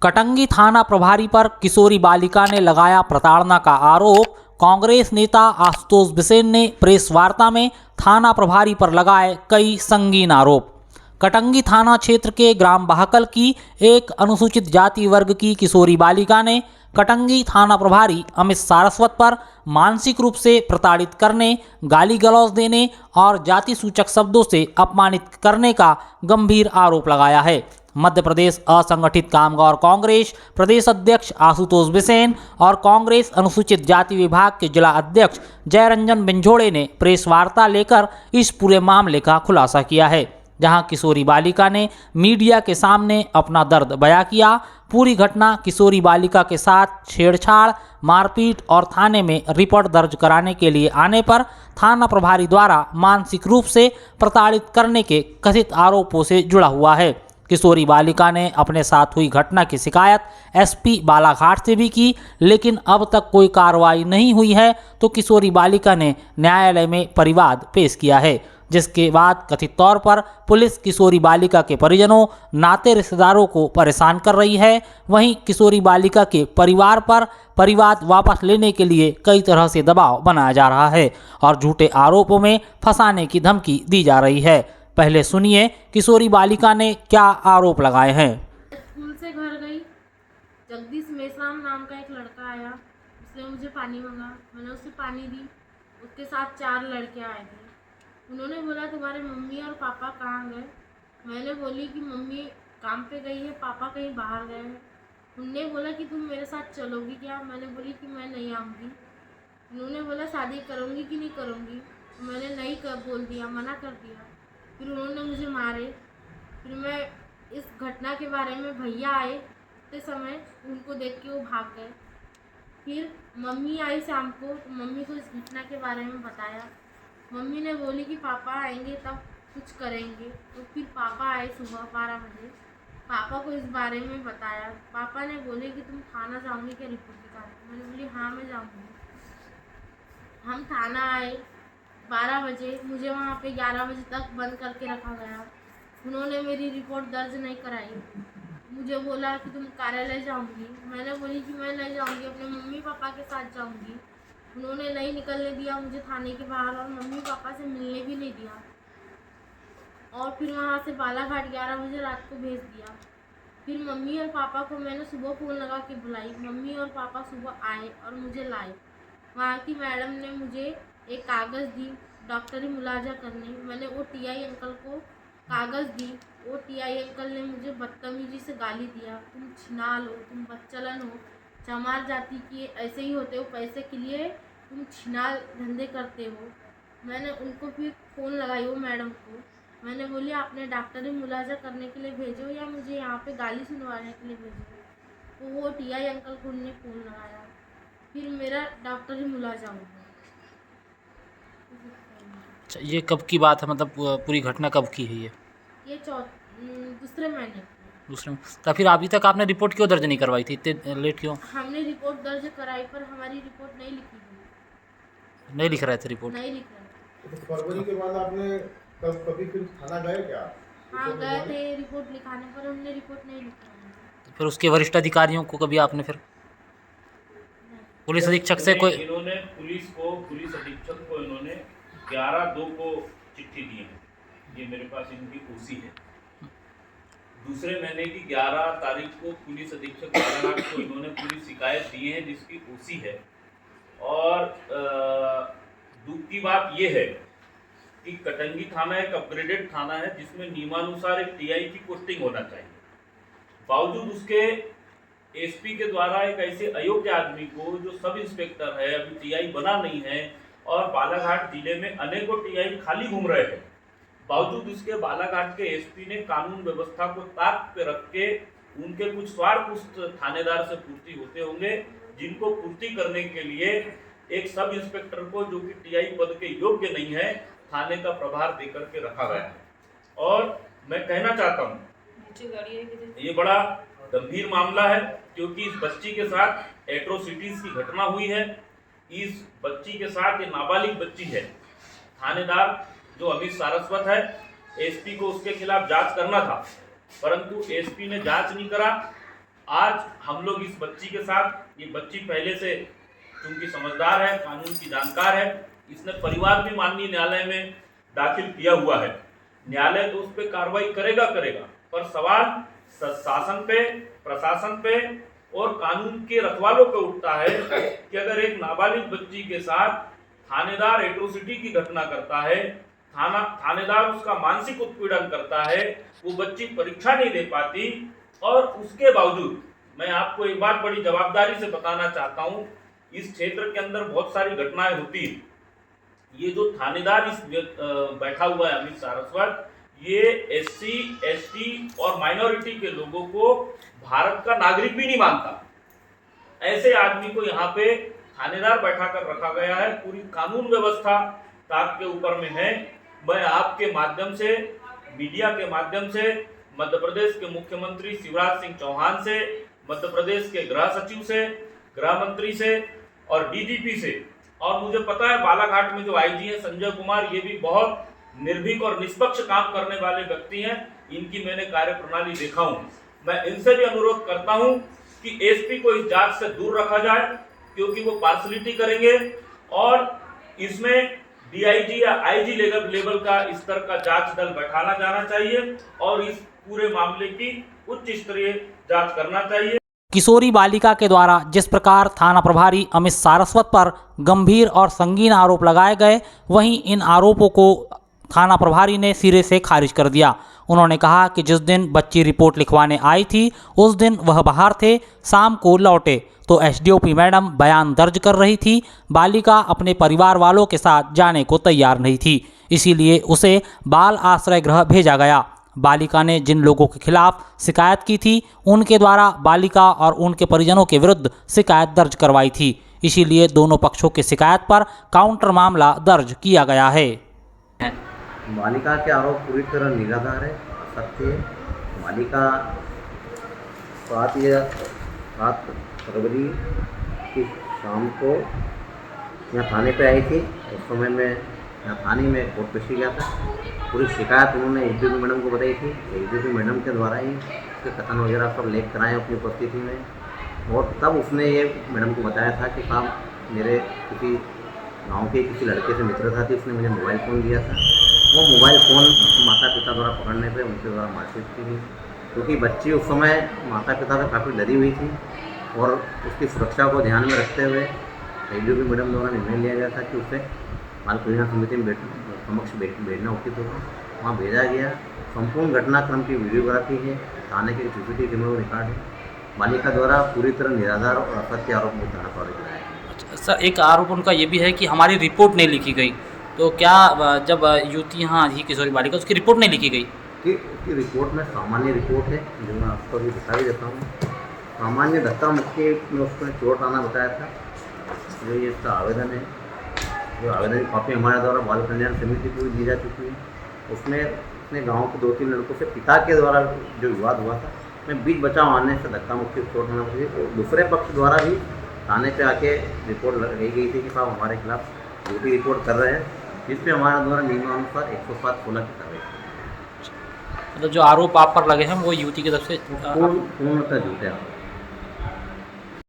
कटंगी थाना प्रभारी पर किशोरी बालिका ने लगाया प्रताड़ना का आरोप। कांग्रेस नेता आशुतोष बिसेन ने प्रेस वार्ता में थाना प्रभारी पर लगाए कई संगीन आरोप। कटंगी थाना क्षेत्र के ग्राम बहकल की एक अनुसूचित जाति वर्ग की किशोरी बालिका ने कटंगी थाना प्रभारी अमित सारस्वत पर मानसिक रूप से प्रताड़ित करने, गाली गलौज देने और जाति सूचक शब्दों से अपमानित करने का गंभीर आरोप लगाया है। मध्य प्रदेश असंगठित कामगार कांग्रेस प्रदेश अध्यक्ष आशुतोष बिसेन और कांग्रेस अनुसूचित जाति विभाग के जिला अध्यक्ष जयरंजन बिंझोड़े ने प्रेस वार्ता लेकर इस पूरे मामले का खुलासा किया है, जहां किशोरी बालिका ने मीडिया के सामने अपना दर्द बयां किया। पूरी घटना किशोरी बालिका के साथ छेड़छाड़, मारपीट और थाने में रिपोर्ट दर्ज कराने के लिए आने पर थाना प्रभारी द्वारा मानसिक रूप से प्रताड़ित करने के कथित आरोपों से जुड़ा हुआ है। किशोरी बालिका ने अपने साथ हुई घटना की शिकायत एसपी बालाघाट से भी की, लेकिन अब तक कोई कार्रवाई नहीं हुई है। तो किशोरी बालिका ने न्यायालय में परिवाद पेश किया है, जिसके बाद कथित तौर पर पुलिस किशोरी बालिका के परिजनों, नाते रिश्तेदारों को परेशान कर रही है। वहीं किशोरी बालिका के परिवार पर परिवाद वापस लेने के लिए कई तरह से दबाव बनाया जा रहा है और झूठे आरोपों में फंसाने की धमकी दी जा रही है। पहले सुनिए किशोरी बालिका ने क्या आरोप लगाए हैं। स्कूल से घर गई, जगदीश मेश्राम नाम का एक लड़का आया, उसने मुझे पानी मांगा, मैंने उसे पानी दी। उसके साथ 4 लड़के आए थे। उन्होंने बोला तुम्हारे मम्मी और पापा कहाँ गए? मैंने बोली कि मम्मी काम पे गई है, पापा कहीं बाहर गए हैं। उनने बोला कि तुम मेरे साथ चलोगी क्या? मैंने बोली कि मैं नहीं आऊँगी। उन्होंने बोला शादी करूँगी कि नहीं करूँगी? मैंने नहीं बोल दिया, मना कर दिया। फिर उन्होंने मुझे मारे। फिर मैं इस घटना के बारे में भैया आए उतने समय, उनको देख के वो भाग गए। फिर मम्मी आई शाम को, तो मम्मी को इस घटना के बारे में बताया। मम्मी ने बोली कि पापा आएंगे तब कुछ करेंगे। तो फिर पापा आए सुबह 12 बजे, पापा को इस बारे में बताया। पापा ने बोले कि तुम थाना जाओगी क्या रिपोर्ट दिखाने? मैंने बोली हाँ मैं जाऊँगी। हम थाना आए 12 बजे, मुझे वहाँ पे 11 बजे तक बंद करके रखा गया। उन्होंने मेरी रिपोर्ट दर्ज नहीं कराई। मुझे बोला कि तुम कार्यालय जाऊंगी। मैंने बोली कि मैं नहीं जाऊंगी, अपने मम्मी पापा के साथ जाऊंगी। उन्होंने नहीं निकलने दिया मुझे थाने के बाहर और मम्मी पापा से मिलने भी नहीं दिया। और फिर वहाँ से बालाघाट 11 बजे रात को भेज दिया। फिर मम्मी और पापा को मैंने सुबह फ़ोन लगा के बुलाई। मम्मी और पापा सुबह आए और मुझे लाए। वहाँ की मैडम ने मुझे एक कागज़ दी डॉक्टरी मुलाजा करने। मैंने वो टीआई अंकल को कागज़ दी। वो टीआई अंकल ने मुझे बदतमीजी से गाली दिया, तुम छिनाल हो, तुम बच्चलन हो, चमार जाति की ऐसे ही होते हो, पैसे के लिए तुम छिनाल धंधे करते हो। मैंने उनको फिर फ़ोन लगाई वो मैडम को। मैंने बोली आपने डॉक्टरी मुलाजा करने के लिए भेजो या मुझे यहाँ पे गाली सुनवाने के लिए भेजो। तो वो टीआई अंकल को उन्होंने फ़ोन लगाया। फिर मेरा डॉक्टरी मुलाजा हो गया। अच्छा, ये कब की बात है? मतलब पूरी घटना कब की है ये? ये दूसरे महीने। दूसरे? तो फिर अभी तक आपने रिपोर्ट क्यों दर्ज नहीं करवाई थी? इतने लेट क्यों? हमने रिपोर्ट दर्ज कराई पर हमारी रिपोर्ट नहीं लिखी गई। नहीं लिख रहे थे रिपोर्ट? नहीं लिख रहे। तो फरवरी के बाद आपने कभी फिर थाना गए क्या? हाँ गए थे रिपोर्ट लिखाने, पर हमने रिपोर्ट नहीं लिखी। तो फिर उसके वरिष्ठ अधिकारियों को कभी आपने फिर पुलिस अधीक्षक से कोई? इन्होंने पुलिस अधीक्षक को इन्होंने 11/2 को चिट्ठी दी है। ये मेरे पास इनकी ओसी है। दूसरे महीने की 11 तारीख को पुलिस अधीक्षक बालाघाट को इन्होंने पुलिस शिकायत दी है जिसकी ओसी है। और दुख की बात यह है कि कटंगी थाना एक अपग्रेडेड थाना है जिसमें नियमानुसार एक टीआई की पोस्टिंग होना चाहिए। बावजूद उसके एसपी के द्वारा एक ऐसे अयोग्य आदमी को जो सब इंस्पेक्टर है, अभी टीआई बना नहीं है और बालाघाट जिले में अनेकों टीआई खाली घूम रहे हैं, बावजूद उसके बालाघाट के एसपी ने कानून व्यवस्था को ताक पे रख के उनके कुछ स्वार्थ उस थानेदार से पूर्ति होते होंगे, जिनको पूर्ति करने के लिए एक सब इंस्पेक्टर को जो कि टीआई पद के योग्य नहीं है थाने का प्रभार देकर के रखा गया है। और मैं कहना चाहता हूँ ये बड़ा गंभीर मामला है क्योंकि इस बच्ची के साथ एट्रोसिटीज की घटना हुई है। इस बच्ची के साथ ये नाबालिग बच्ची है। थानेदार जो अमित सारस्वत है, एसपी को उसके खिलाफ जांच करना था, परंतु एसपी ने जांच नहीं करा आज हम लोग इस बच्ची के साथ, ये बच्ची पहले से चूंकि समझदार है, कानून की जानकार है, इसने परिवार भी माननीय न्यायालय में दाखिल किया हुआ है। न्यायालय तो उस पर कार्रवाई करेगा, पर सवाल शासन पे, प्रशासन पे और कानून के रखवालों पे उठता है कि अगर एक नाबालिग बच्ची के साथ थानेदार एट्रोसिटी की घटना करता है, थानेदार उसका मानसिक उत्पीड़न करता है, वो बच्ची परीक्षा नहीं दे पाती, और उसके बावजूद मैं आपको एक बात बड़ी जवाबदारी से बताना चाहता हूँ, इस क्षेत्र के अंदर बहुत सारी घटनाएं होती हैं। ये जो थानेदार बैठा हुआ है अमित सारस्वत, ये SC, ST और माइनॉरिटी के लोगों को भारत का नागरिक भी नहीं मानता। ऐसे आदमी को यहाँ पे थानेदार बैठा कर रखा गया है। पूरी कानून व्यवस्था ताक के ऊपर में है। मैं आपके माध्यम से, मीडिया के माध्यम से मध्य प्रदेश के मुख्यमंत्री शिवराज सिंह चौहान से, मध्य प्रदेश के गृह सचिव से, गृह मंत्री से और DGP से, और मुझे पता है बालाघाट में जो IG हैं संजय कुमार, ये भी बहुत निर्भीक और निष्पक्ष काम करने वाले व्यक्ति हैं। इनकी मैंने कार्यप्रणाली देखा हूँ। मैं इनसे भी अनुरोध करता हूँ कि SP को इस जांच से दूर रखा जाए, क्योंकि वो पार्शलिटी करेंगे, और इसमें DIG या IG लेवल का इस स्तर का जांच दल बैठाना जाना चाहिए और इस पूरे मामले की उच्च स्तरीय जांच करना चाहिए। किशोरी बालिका के द्वारा जिस प्रकार थाना प्रभारी अमित सारस्वत पर गंभीर और संगीन आरोप लगाए गए, वहीं इन आरोपों को थाना प्रभारी ने सिरे से खारिज कर दिया। उन्होंने कहा कि जिस दिन बच्ची रिपोर्ट लिखवाने आई थी उस दिन वह बाहर थे, शाम को लौटे तो SDOP मैडम बयान दर्ज कर रही थी। बालिका अपने परिवार वालों के साथ जाने को तैयार नहीं थी, इसीलिए उसे बाल आश्रय गृह भेजा गया। बालिका ने जिन लोगों के खिलाफ शिकायत की थी उनके द्वारा बालिका और उनके परिजनों के विरुद्ध शिकायत दर्ज करवाई थी, इसीलिए दोनों पक्षों की शिकायत पर काउंटर मामला दर्ज किया गया है। बालिका के आरोप पूरी तरह निराधार है, असत्य है। बालिका 7 फरवरी की शाम को यहाँ थाने पे आई थी। उस समय में यहाँ थाने में कोर्ट पेशी गया था। पूरी शिकायत उन्होंने SDOP मैडम को बताई थी। SDOP मैडम के द्वारा ही उसके कथन वगैरह सब लेख कराए अपनी उपस्थिति में, और तब उसने ये मैडम को बताया था कि साहब मेरे किसी गांव के किसी लड़के से मित्रता थी, उसने मुझे मोबाइल फ़ोन दिया था। वो मोबाइल फ़ोन माता पिता द्वारा पकड़ने पे उनके द्वारा मारपीट की थी, क्योंकि बच्ची उस समय माता पिता से काफ़ी डरी हुई थी और उसकी सुरक्षा को ध्यान में रखते हुए SDOP मैडम द्वारा निर्णय लिया गया था कि उसे बाल कल्याण समिति में समक्ष भेजना उचित होगा। वहाँ भेजा गया। संपूर्ण घटनाक्रम की वीडियोग्राफी है, थाने के CCTV कैमरों रिकॉर्ड है। बालिका द्वारा पूरी तरह निराधार और असत्य आरोप थाना पर लगाया है। सर, एक आरोप उनका ये भी है कि हमारी रिपोर्ट नहीं लिखी गई, तो क्या जब युवती यहाँ ही किशोरी बालिका उसकी रिपोर्ट नहीं लिखी गई? कि उसकी रिपोर्ट में सामान्य रिपोर्ट है, जो मैं आपको अभी दिखा भी देता हूँ। सामान्य धक्का मुक्की में उसमें चोट आना बताया था। जो ये इसका आवेदन है, जो आवेदन की कॉपी हमारे द्वारा बाल कल्याण समिति को भी दी जा चुकी है। उसमें अपने गाँव के 2-3 लड़कों से पिता के द्वारा जो विवाद हुआ था, मैं बीच बचाव आने से धक्का मुक्की चोट आना पड़ी, और दूसरे पक्ष द्वारा भी थाने पे आके रिपोर्ट लगाई गई थी कि साहब हमारे खिलाफ ड्यूटी रिपोर्ट कर रहे हैं, जिस पे हमारे द्वारा नियमानुसार 107-16 की कार्रवाई की। मतलब जो आरोप आप पर लगे हैं वो युवती की तरफ से पूर्णतः झूठे आरोप।